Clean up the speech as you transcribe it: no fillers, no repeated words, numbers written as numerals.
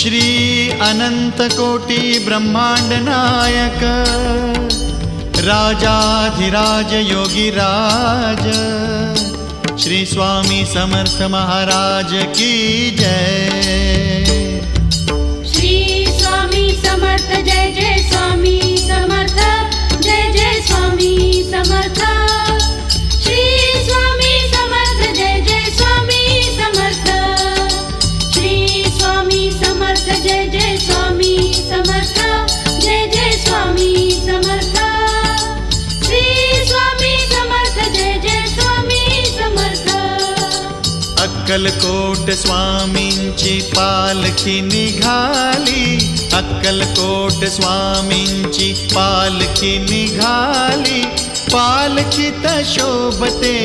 श्री अनंत कोटी ब्रह्मांड नायक राजाधिराज योगीराज श्री स्वामी समर्थ महाराज की जय। श्री स्वामी समर्थ जय जय स्वामी समर्थ जय जय स्वामी समर्थ। श्री स्वामी समर्थ जय जय स्वामी समर्थ। श्री स्वामी समर्थ जय जय स्वामी समर्थ जय जय स्वामी समर्थ। श्री स्वामी समर्थ जय जय स्वामी समर्थ। अक्कलकोट स्वामींची पालखी निघाली, अक्कलकोट स्वामींची पालखी निघाली, पालखीत शोभते